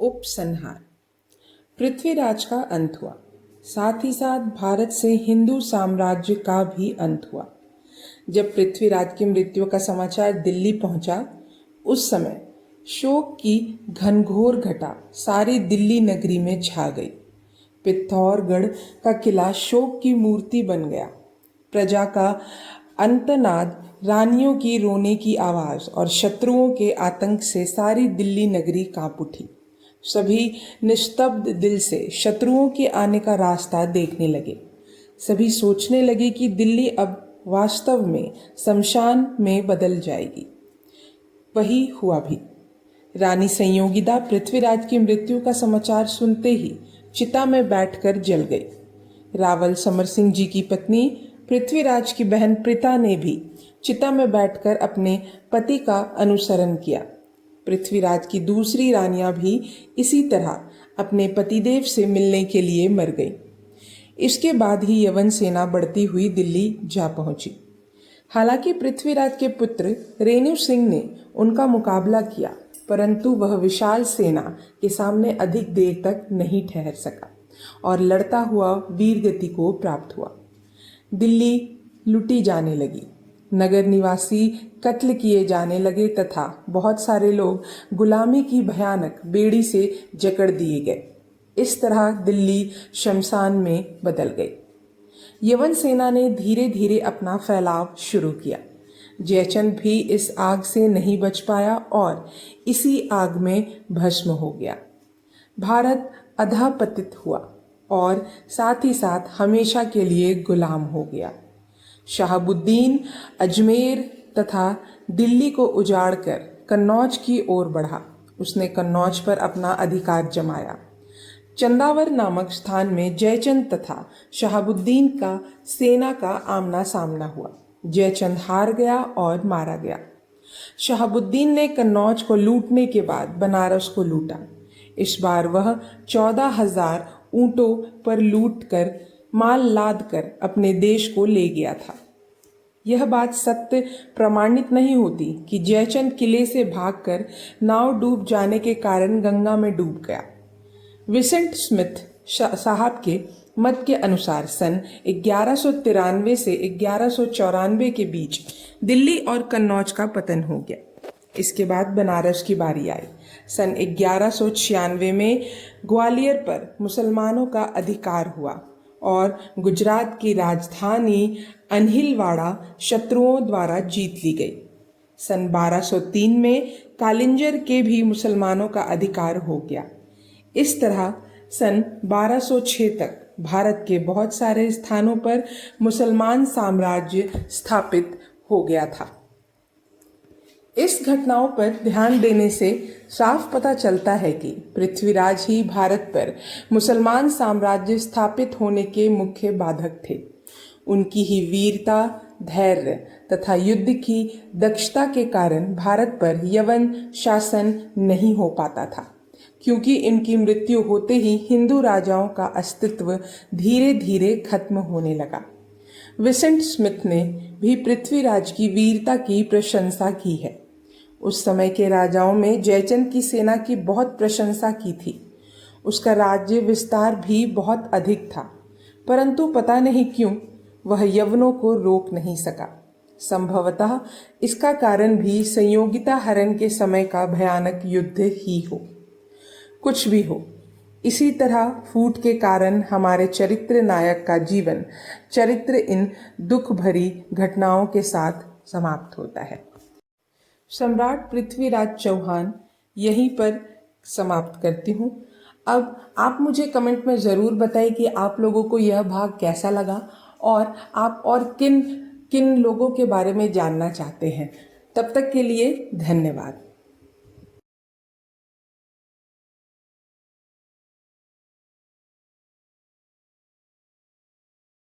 उपसंहार। पृथ्वीराज का अंत हुआ, साथ ही साथ भारत से हिंदू साम्राज्य का भी अंत हुआ। जब पृथ्वीराज की मृत्यु का समाचार दिल्ली पहुंचा, उस समय शोक की घनघोर घटा सारी दिल्ली नगरी में छा गई। पिथौरगढ़ का किला शोक की मूर्ति बन गया। प्रजा का अंतनाद, रानियों की रोने की आवाज और शत्रुओं के आतंक से सारी दिल्ली नगरी कांप उठी। सभी निस्तब्ध दिल से शत्रुओं के आने का रास्ता देखने लगे। सभी सोचने लगे कि दिल्ली अब वास्तव में शमशान में बदल जाएगी। वही हुआ भी। रानी संयोगिता पृथ्वीराज की मृत्यु का समाचार सुनते ही चिता में बैठकर जल गई। रावल समर सिंह जी की पत्नी पृथ्वीराज की बहन प्रीता ने भी चिता में बैठकर अपने पति का अनुसरण किया। पृथ्वीराज की दूसरी रानियां भी इसी तरह अपने पतिदेव से मिलने के लिए मर गई। इसके बाद ही यवन सेना बढ़ती हुई दिल्ली जा पहुंची। हालांकि पृथ्वीराज के पुत्र रेणु सिंह ने उनका मुकाबला किया, परंतु वह विशाल सेना के सामने अधिक देर तक नहीं ठहर सका और लड़ता हुआ वीरगति को प्राप्त हुआ। दिल्ली लूटी जाने लगी, नगर निवासी कत्ल किए जाने लगे तथा बहुत सारे लोग गुलामी की भयानक बेड़ी से जकड़ दिए गए। इस तरह दिल्ली शमशान में बदल गई। यवन सेना ने धीरे धीरे अपना फैलाव शुरू किया। जयचंद भी इस आग से नहीं बच पाया और इसी आग में भस्म हो गया। भारत अधःपतित हुआ और साथ ही साथ हमेशा के लिए गुलाम हो गया। शहाबुद्दीन अजमेर तथा दिल्ली को उजाड़कर कन्नौज की ओर बढ़ा। उसने कन्नौज पर अपना अधिकार जमाया। चंदावर नामक स्थान में जयचंद तथा शहाबुद्दीन का सेना का आमना सामना हुआ। जयचंद हार गया और मारा गया। शहाबुद्दीन ने कन्नौज को लूटने के बाद बनारस को लूटा। इस बार वह 14,000 ऊंटों पर लूटकर माल लाद कर अपने देश को ले गया था। यह बात सत्य प्रमाणित नहीं होती कि जयचंद किले से भागकर नाव डूब जाने के कारण गंगा में डूब गया। विसेंट स्मिथ साहब के मत के अनुसार सन 1193 से 1194 के बीच दिल्ली और कन्नौज का पतन हो गया। इसके बाद बनारस की बारी आई। सन 1196 में ग्वालियर पर मुसलमानों का अधिकार हुआ और गुजरात की राजधानी अनहिलवाड़ा शत्रुओं द्वारा जीत ली गई। सन 1203 में कालिंजर के भी मुसलमानों का अधिकार हो गया। इस तरह सन 1206 तक भारत के बहुत सारे स्थानों पर मुसलमान साम्राज्य स्थापित हो गया था। इस घटनाओं पर ध्यान देने से साफ पता चलता है कि पृथ्वीराज ही भारत पर मुसलमान साम्राज्य स्थापित होने के मुख्य बाधक थे। उनकी ही वीरता, धैर्य तथा युद्ध की दक्षता के कारण भारत पर यवन शासन नहीं हो पाता था, क्योंकि इनकी मृत्यु होते ही हिंदू राजाओं का अस्तित्व धीरे धीरे खत्म होने लगा। विसेंट स्मिथ ने भी पृथ्वीराज की वीरता की प्रशंसा की है। उस समय के राजाओं में जयचंद की सेना की बहुत प्रशंसा की थी। उसका राज्य विस्तार भी बहुत अधिक था, परंतु पता नहीं क्यों वह यवनों को रोक नहीं सका। संभवतः इसका कारण भी संयोगिता हरण के समय का भयानक युद्ध ही हो। कुछ भी हो, इसी तरह फूट के कारण हमारे चरित्र नायक का जीवन चरित्र इन दुख भरी घटनाओं के साथ समाप्त होता है। सम्राट पृथ्वीराज चौहान यहीं पर समाप्त करती हूँ। अब आप मुझे कमेंट में ज़रूर बताएं कि आप लोगों को यह भाग कैसा लगा और आप और किन किन लोगों के बारे में जानना चाहते हैं। तब तक के लिए धन्यवाद।